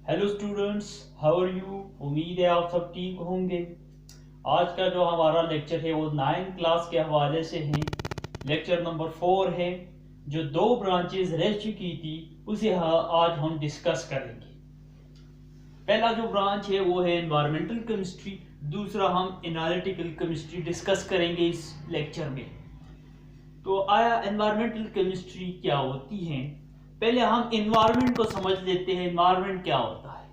Hello students, how are you. उम्मीद है आप सब ठीक होंगे। आज का जो हमारा लेक्चर है वो 9th क्लास के हवाले से है। लेक्चर नंबर 4 है। जो दो ब्रांचेस रह चुकी थी उसे आज हम डिस्कस करेंगे। पहला जो ब्रांच है वो है एनवायरमेंटल केमिस्ट्री, दूसरा हम एनालिटिकल केमिस्ट्री डिस्कस करेंगे इस लेक्चर में। तो आया एनवायरमेंटल केमिस्ट्री क्या होती है, पहले हम एनवायरनमेंट को समझ लेते हैं। एनवायरनमेंट क्या होता है,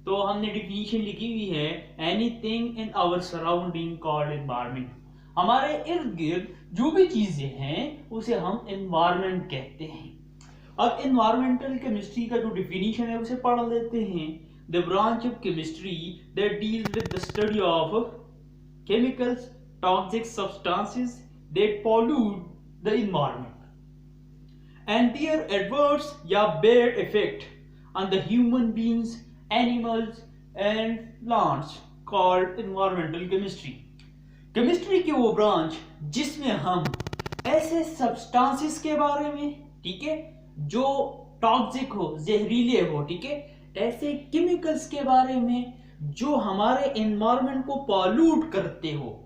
तो हमने डिफिनीशन लिखी हुई है, anything in our surrounding called environment. हमारे इर्द गिर्द जो भी चीजें हैं उसे हम एनवायरनमेंट कहते हैं। अब एनवायरमेंटल केमिस्ट्री का जो डिफिनीशन है उसे पढ़ लेते हैं। The branch of chemistry that deals with the study of chemicals, toxic substances that pollute the environment and their adverse या bad effect on the human beings, animals and plants called environmental chemistry। Chemistry की वो branch जिसमें हम ऐसे substances के बारे में, ठीक है, जो टॉक्सिक हो, जहरीले हो, ठीक है, ऐसे केमिकल्स के बारे में जो हमारे एनवायरनमेंट को पॉल्यूट करते हो।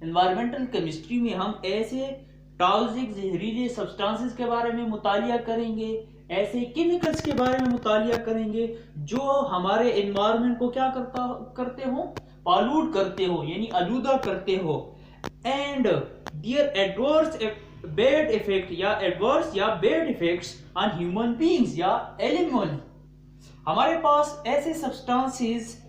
एनवायरमेंटल केमिस्ट्री में हम ऐसे टॉक्सिक जहरीले सब्सटेंसेस के बारे में मुतालिया करेंगे, ऐसे केमिकल्स के बारे में मुतालिया करेंगे जो हमारे एनवायरनमेंट को क्या करते हो, पॉल्यूट करते हो, यानी आलूदा करते हो। And there adverse bad effect या एडवर्स या bad effects on human beings या एनिमल। हमारे पास ऐसे सब्सटेंसेस,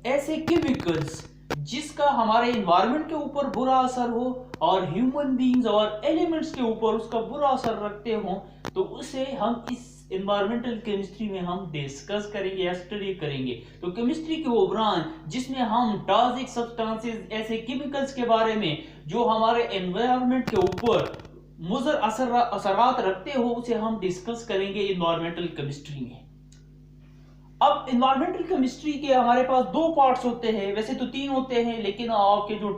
ऐसे केमिकल्स जिसका हमारे एनवायरनमेंट के ऊपर बुरा असर हो और ह्यूमन बीइंग्स और एलिमेंट्स के ऊपर उसका बुरा असर रखते हो, तो उसे हम इस एनवायरमेंटल केमिस्ट्री में हम डिस्कस करेंगे या स्टडी करेंगे। तो केमिस्ट्री की वो ब्रांच जिसमें हम टॉक्सिक सब्सटेंसेस, ऐसे केमिकल्स के बारे में जो हमारे एनवायरनमेंट के ऊपर मुज़र असरात रखते हो उसे हम डिस्कस करेंगे एनवायरमेंटल केमिस्ट्री में। अब एनवायरमेंटल केमिस्ट्री के हमारे पास दो पार्ट्स होते हैं, वैसे तो तीन होते हैं, लेकिन आपके जो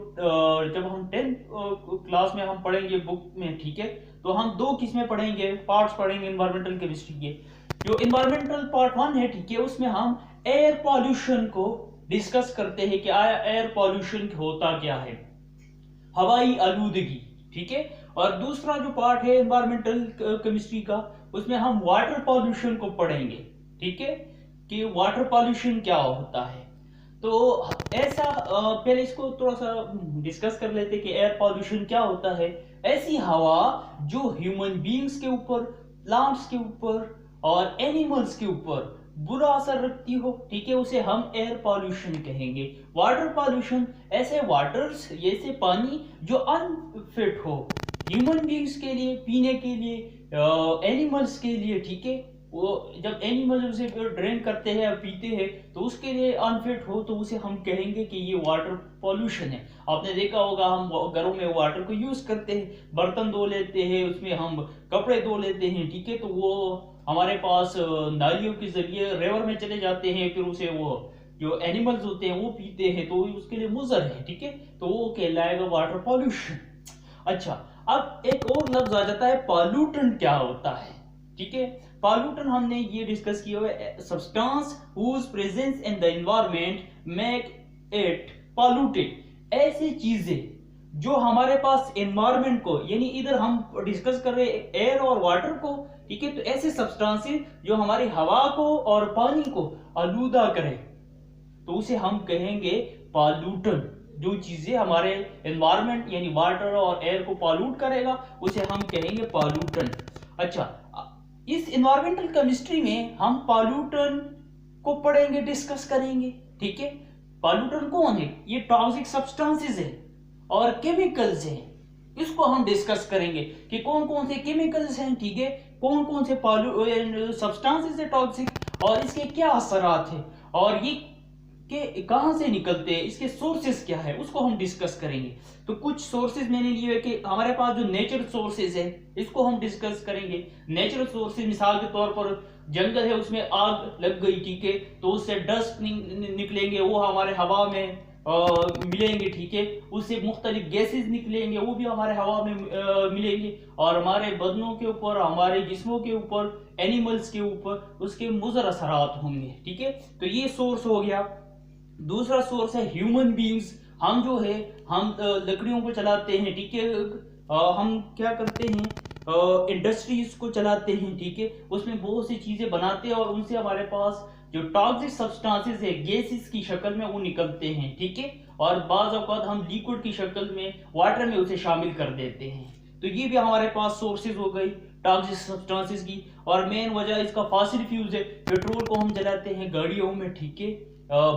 जब हम 10th क्लास में हम पढ़ेंगे बुक में, ठीक है, तो हम दो किस्में पढ़ेंगे, पार्ट्स पढ़ेंगे एनवायरमेंटल केमिस्ट्री के। जो एनवायरमेंटल पार्ट 1 है, ठीक है, उसमें हम एयर पॉल्यूशन को डिस्कस करते हैं कि आया एयर पॉल्यूशन होता क्या है, हवाई आलूदगी, ठीक है। और दूसरा जो पार्ट है एनवायरमेंटल केमिस्ट्री का, उसमें हम वाटर पॉल्यूशन को पढ़ेंगे, ठीक है, कि वाटर पॉल्यूशन क्या होता है। तो ऐसा पहले इसको थोड़ा सा डिस्कस कर लेते कि एयर पॉल्यूशन क्या होता है। ऐसी हवा जो ह्यूमन बीइंग्स के ऊपर, प्लांट्स के ऊपर और एनिमल्स के ऊपर बुरा असर रखती हो, ठीक है, उसे हम एयर पॉल्यूशन कहेंगे। वाटर पॉल्यूशन ऐसे वाटर्स, ऐसे पानी जो अनफिट हो ह्यूमन बीइंग्स के लिए, पीने के लिए, एनिमल्स के लिए, ठीक है, वो जब एनिमल उसे ड्रिंक करते हैं या पीते हैं तो उसके लिए अनफिट हो, तो उसे हम कहेंगे कि ये वाटर पॉल्यूशन है। आपने देखा होगा हम घरों में वाटर को यूज करते हैं, बर्तन धो लेते हैं, उसमें हम कपड़े धो लेते हैं, ठीक है, तो वो हमारे पास नालियों के जरिए रिवर में चले जाते हैं, फिर उसे वो जो एनिमल्स होते हैं वो पीते हैं, तो उसके लिए मुजर है, ठीक है, तो वो कहलाएगा वाटर पॉल्यूशन। अच्छा, अब एक और लफ्ज आ जाता है पॉल्यूटेंट क्या होता है, ठीक है। पॉल्यूटेंट हमने ये डिस्कस किया है, substance whose presence in the environment make it polluted. ऐसी चीजें जो हमारे पास एनवायरनमेंट को, यानी इधर हम डिस्कस कर रहे हैं एयर और वाटर को, ठीक है, तो ऐसे सब्सटेंसेस जो हमारी हवा को और पानी को आलूदा करे तो उसे हम कहेंगे पॉल्यूटेंट। जो चीजें हमारे एनवायरनमेंट यानी वाटर और एयर को पॉल्यूट करेगा उसे हम कहेंगे पॉल्यूटेंट। अच्छा, इस एनवायरमेंटल केमिस्ट्री में हम पॉल्यूटेंट को पढ़ेंगे, डिस्कस करेंगे, ठीक है। पॉल्यूटेंट कौन है? ये टॉक्सिक सब्सटेंसेस है और केमिकल्स हैं, इसको हम डिस्कस करेंगे कि कौन कौन से केमिकल्स हैं, ठीक है, कौन कौन से सब्सटेंसेस है टॉक्सिक और इसके क्या असरात है और ये कि कहां से निकलते हैं, इसके सोर्सेस क्या है, उसको हम डिस्कस करेंगे। तो कुछ सोर्सेज मैंने लिए कि हमारे पास जो नेचुरल सोर्सेज है इसको हम डिस्कस करेंगे। नेचुरल सोर्सेज मिसाल के तौर पर जंगल है, उसमें आग लग गई, ठीक है, तो उससे डस्ट निकलेंगे, वो हमारे हवा में मिलेंगे, ठीक है, उससे मुख्तलिफ गैसेस निकलेंगे, वो भी हमारे हवा में मिलेंगे और हमारे बदनों के ऊपर, हमारे जिस्मों के ऊपर, एनिमल्स के ऊपर उसके मुज़र असरात होंगे, ठीक है। तो ये सोर्स हो गया। दूसरा सोर्स है ह्यूमन बींग्स। हम जो है हम लकड़ियों को चलाते हैं, ठीक है, हम क्या करते हैं, इंडस्ट्रीज को चलाते हैं, ठीक है, उसमें बहुत सी चीजें बनाते हैं और उनसे हमारे पास जो टॉक्सिक सब्सटेंसेस है गैसेस की शक्ल में वो निकलते हैं, ठीक है, और बाज़ औक़ात हम लिक्विड की शक्ल में वाटर में उसे शामिल कर देते हैं। तो ये भी हमारे पास सोर्सेज हो गई टॉक्सिक सब्सटेंसेस की। और मेन वजह इसका फासिल फ्यूज है, पेट्रोल को हम जलाते हैं गाड़ियों में, ठीक है,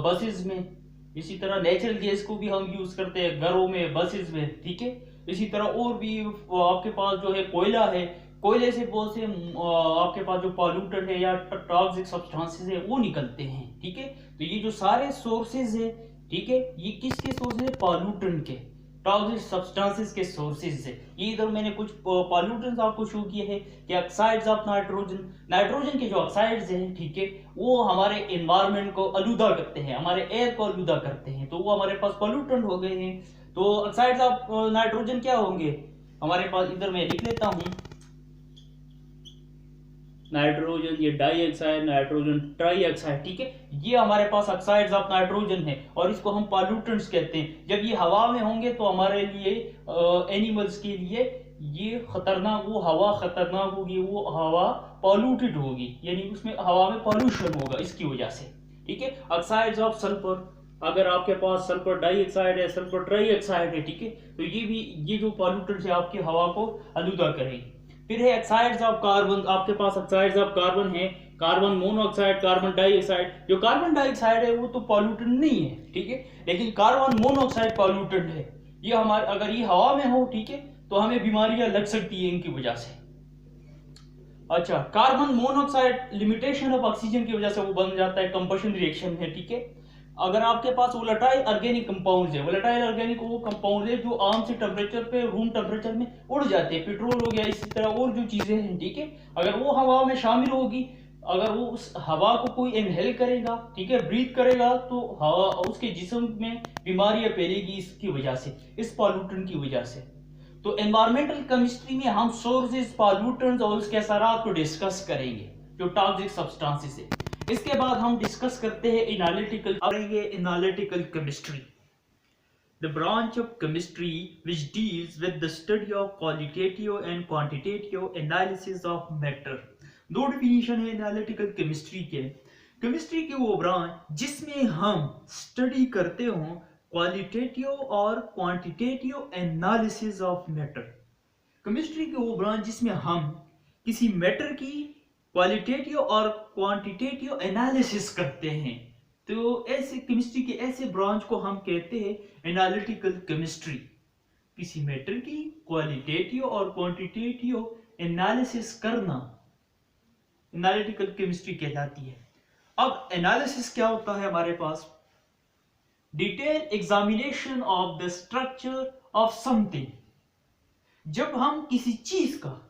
बसेस में। इसी तरह नेचुरल गैस को भी हम यूज करते हैं घरों में, बसेस में, ठीक है। इसी तरह और भी आपके पास जो है कोयला है, कोयले से बहुत से आपके पास जो पॉल्यूटेंट है या टॉक्सिक सब्सटेंसेस है वो निकलते हैं, ठीक है। तो ये जो सारे सोर्सेज है, ठीक है, ये किसके सोर्सेज है, पॉल्यूटेंट के, टॉक्सिक सब्सटेंसेस के सोर्सेज है। ये इधर मैंने कुछ पॉल्यूटेंट्स आपको शो किए हैं कि ऑक्साइड्स ऑफ नाइट्रोजन, नाइट्रोजन के जो ऑक्साइड्स हैं, ठीक है, वो हमारे एनवायरनमेंट को आलूदा करते हैं, हमारे एयर को आलूदा करते हैं, तो वो हमारे पास पॉल्यूटेंट हो गए हैं। तो ऑक्साइड्स ऑफ नाइट्रोजन क्या होंगे हमारे पास, इधर मैं लिख लेता हूं, नाइट्रोजन, ये dioxide, nitrogen trioxide, ठीक है, ये हमारे पास ऑक्साइड्स ऑफ नाइट्रोजन है और इसको हम पॉल्यूटेंट्स कहते हैं। जब ये हवा में होंगे तो हमारे लिए, एनिमल्स के लिए ये खतरनाक, वो हवा खतरनाक होगी, वो हवा पॉल्यूटेड होगी, यानी उसमें हवा में पॉल्यूशन होगा इसकी वजह से, ठीक है। ऑक्साइड्स ऑफ सल्फर, अगर आपके पास सल्फर डाइऑक्साइड है, सल्फर ट्राइऑक्साइड है, ठीक है, तो ये भी, ये जो पॉल्यूटेंट्स है आपकी हवा को आलूदा करेंगे। फिर है ऑक्साइड्स ऑफ कार्बन, आपके पास ऑक्साइड्स ऑफ कार्बन है, कार्बन मोनोऑक्साइड, कार्बन डाइऑक्साइड। जो कार्बन डाइऑक्साइड है वो तो पॉल्यूटेंट नहीं है, ठीक है, लेकिन कार्बन मोनोऑक्साइड पॉल्यूटेंट है। ये हमारे, अगर ये हवा में हो, ठीक है, तो हमें बीमारियां लग सकती है इनकी वजह से। अच्छा, carbon monoxide limitation of oxygen की वजह से वो बन जाता है, कंबशन रिएक्शन है, ठीक है। अगर आपके पास वोलेटाइल ऑर्गेनिक कंपाउंड्स है, वोलेटाइल ऑर्गेनिक वो कंपाउंड है जो आम से टेम्परेचर पे, रूम टेम्परेचर में उड़ जाते हैं, पेट्रोल हो गया, इसी तरह और जो चीजें हैं, ठीक है, अगर वो हवा में शामिल होगी, अगर वो उस हवा को कोई इनहेल करेगा, ठीक है, ब्रीथ करेगा, तो हवा उसके जिस्म में बीमारियां फैलेगी इसकी वजह से, इस पॉल्यूटेंट की वजह से। तो एनवायरमेंटल केमिस्ट्री में हम सोर्सेज, पॉल्यूटेंट्स और उसके असरात को डिस्कस करेंगे, जो टॉक्सिक सब्सटेंसेस है। इसके बाद हम डिस्कस करते हैं analytical chemistry, the branch of chemistry which deals with the study of qualitative and quantitative analysis of matter. दो डिफिनीशन है एनालिटिकल केमिस्ट्री के। केमिस्ट्री की वो ब्रांच जिसमें हम स्टडी करते हो क्वालिटेटिव और quantitative analysis of matter. Chemistry की वो ब्रांच जिसमें हम किसी मैटर की क्वालिटेटिव और क्वांटिटेटिव एनालिसिस करते हैं, तो ऐसे केमिस्ट्री के ऐसे ब्रांच को हम कहते हैं एनालिटिकल केमिस्ट्री। किसी मैटर की क्वालिटेटिव और क्वांटिटेटिव एनालिसिस करना एनालिटिकल केमिस्ट्री कहलाती है। अब एनालिसिस क्या होता है हमारे पास, detail examination of the structure of something. जब हम किसी चीज का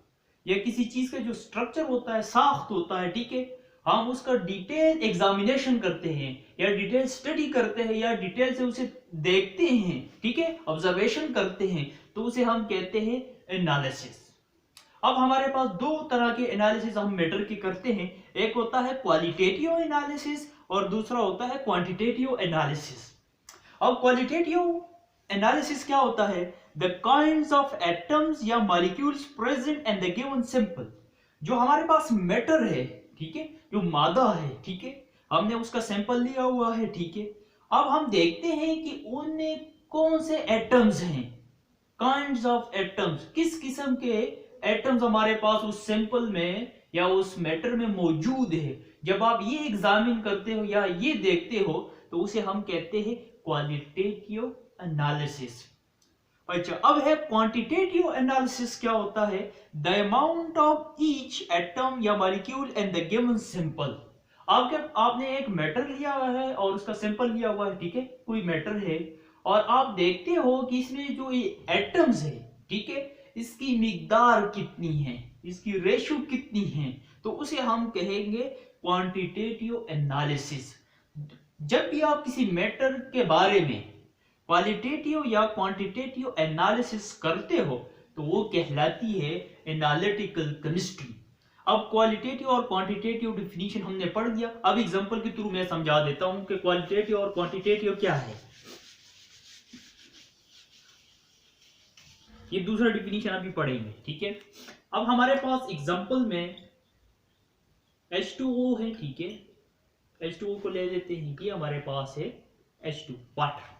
या किसी चीज का जो स्ट्रक्चर होता है, साख्त होता है, ठीक है, हम उसका डिटेल एग्जामिनेशन करते हैं या डिटेल स्टडी करते हैं या डिटेल से उसे देखते हैं, ठीक है, ऑब्जर्वेशन करते हैं, तो उसे हम कहते हैं एनालिसिस। अब हमारे पास दो तरह के एनालिसिस हम मैटर की करते हैं, एक होता है क्वालिटेटिव एनालिसिस और दूसरा होता है क्वांटिटेटिव एनालिसिस। अब क्वालिटेटिव एनालिसिस क्या होता है, द काइंड्स ऑफ एटम्स या molecules present in the given sample. जो हमारे पास मैटर है, ठीक है, जो मादा है, ठीक है, हमने उसका सैंपल लिया हुआ है, ठीक है, अब हम देखते हैं कि उनमें कौन से एटम्स हैं, काइंड्स ऑफ एटम्स, किस किस्म के एटम्स हमारे पास उस सैंपल में या उस मैटर में मौजूद है। जब आप ये एग्जामिन करते हो या ये देखते हो तो उसे हम कहते हैं क्वालिटेटिव एनालिसिस। अच्छा, अब है क्वांटिटेटिव एनालिसिस। क्या होता है, the amount of each atom या molecule in the given sample. आपने एक मैटर लिया है और उसका सैंपल लिया हुआ है, ठीक है, कोई मैटर है और आप देखते हो कि इसमें जो ये एटम्स है, ठीक है, इसकी मिकदार कितनी है, इसकी रेशियो कितनी है, तो उसे हम कहेंगे क्वांटिटेटिव एनालिसिस। जब भी आप किसी मैटर के बारे में क्वालिटेटिव या क्वांटिटेटिव एनालिसिस करते हो तो वो कहलाती है एनालिटिकल केमिस्ट्री। अब क्वालिटेटिव और क्वांटिटेटिव डिफिनीशन हमने पढ़ दिया। अब एग्जांपल के थ्रू मैं समझा देता हूं कि क्वालिटेटिव और क्वांटिटेटिव क्या है। ये दूसरा डिफिनीशन अभी पढ़ेंगे, ठीक है। अब हमारे पास एग्जांपल में H2O है, ठीक है। H2O को ले लेते हैं, ये हमारे पास है H2 वाटर।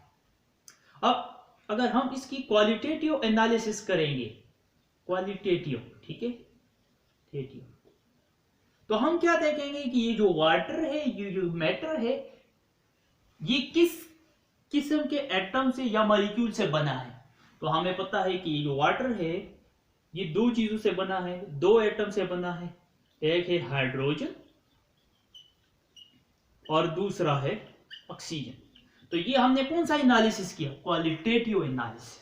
अब अगर हम इसकी क्वालिटेटिव एनालिसिस करेंगे, क्वालिटेटिव, ठीक है, तो हम क्या देखेंगे कि ये जो वाटर है, ये जो मैटर है, ये किस किस्म के एटम से या मॉलिक्यूल से बना है। तो हमें पता है कि ये जो वाटर है ये दो चीजों से बना है, दो एटम से बना है। एक है हाइड्रोजन और दूसरा है ऑक्सीजन। तो ये हमने कौन सा एनालिसिस किया, क्वालिटेटिव एनालिसिस,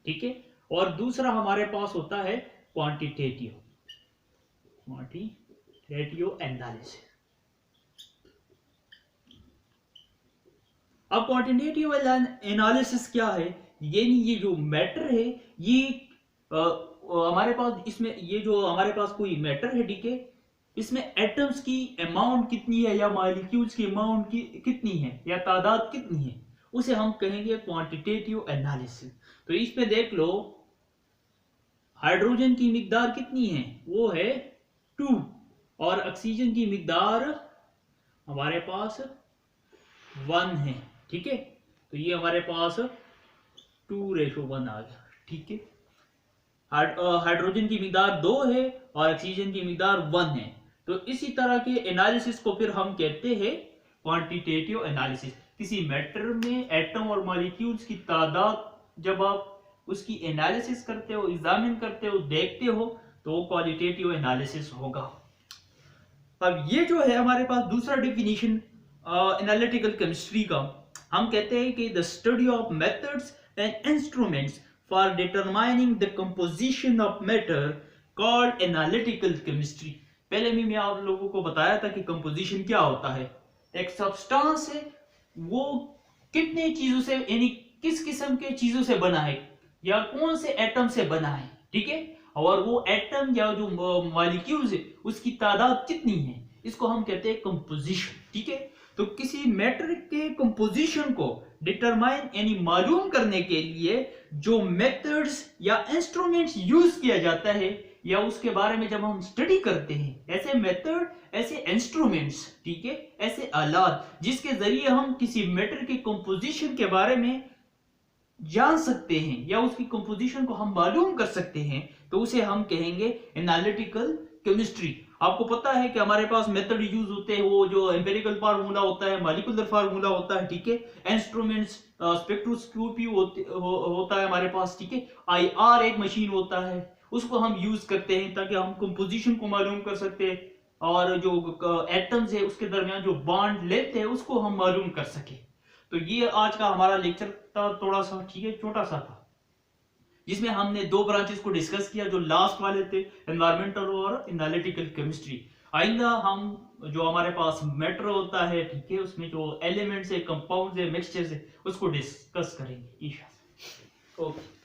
ठीक है। और दूसरा हमारे पास होता है क्वांटिटेटिव एनालिसिस। अब क्वांटिटेटिव एनालिसिस क्या है, ये जो मैटर है, ये हमारे पास, इसमें ये जो हमारे पास कोई मैटर है, ठीक है, इसमें एटम्स की अमाउंट कितनी है या मॉलिक्यूल्स की अमाउंट कितनी है या तादाद कितनी है, उसे हम कहेंगे क्वांटिटेटिव एनालिसिस। तो इसमें देख लो, हाइड्रोजन की मिकदार कितनी है, वो है 2, और ऑक्सीजन की मिकदार हमारे पास 1 है, ठीक है। तो ये हमारे पास 2:1 आ गया, ठीक है। हाइड्रोजन की मिकदार 2 है और ऑक्सीजन की मिकदार 1 है। तो इसी तरह के एनालिसिस को फिर हम कहते हैं क्वांटिटेटिव एनालिसिस। किसी मैटर में एटम और मॉलिक्यूल्स की तादाद जब आप उसकी एनालिसिस करते हो, एग्जामिन करते हो, देखते हो, तो क्वालिटेटिव एनालिसिस होगा। अब ये जो है हमारे पास दूसरा डिफिनीशन एनालिटिकल केमिस्ट्री का, हम कहते हैं कि the study of methods and instruments for determining the composition of matter called analytical chemistry. पहले भी मैं आप लोगों को बताया था कि कंपोजिशन क्या होता है। एक सब्सटेंस है, वो कितने चीजों से, यानी किस किस्म के चीजों से बना है या कौन से एटम से बना है, ठीक है, और वो एटम या जो मॉलिक्यूल्स है उसकी तादाद कितनी है, इसको हम कहते हैं कंपोजिशन, ठीक है। तो किसी मैटर के कंपोजिशन को डिटरमाइन यानी मालूम करने के लिए जो मेथड्स या इंस्ट्रूमेंट्स यूज किया जाता है, या उसके बारे में जब हम स्टडी करते हैं, ऐसे मेथड, ऐसे इंस्ट्रूमेंट्स, ठीक है, ऐसे आलात जिसके जरिए हम किसी मैटर के कंपोजिशन के बारे में जान सकते हैं या उसकी कंपोजिशन को हम मालूम कर सकते हैं, तो उसे हम कहेंगे एनालिटिकल केमिस्ट्री। आपको पता है कि हमारे पास मेथड यूज होते हैं, वो जो एम्पिरिकल फार्मूला होता है, मॉलिक्यूलर फार्मूला होता है, ठीक है, इंस्ट्रूमेंट्स स्पेक्ट्रोस्कोपी होता है हमारे पास, ठीक है, IR एक मशीन होता है, उसको हम यूज करते हैं ताकि हम कंपोजिशन को मालूम कर सकते हैं, और जो एटम्स है उसके दरमियान जो बॉन्ड लेते हैं उसको हम मालूम कर सके। तो ये आज का हमारा लेक्चर था, थोड़ा सा, ठीक है, छोटा सा था, जिसमें हमने दो ब्रांचेस को डिस्कस किया जो लास्ट वाले थे, एनवायरमेंटल और एनालिटिकल केमिस्ट्री। आइंदा हम जो हमारे पास मैटर होता है, ठीक है, उसमें जो एलिमेंट्स है, कंपाउंड्स है, मिक्सचर्स है, उसको डिस्कस करेंगे। ओके।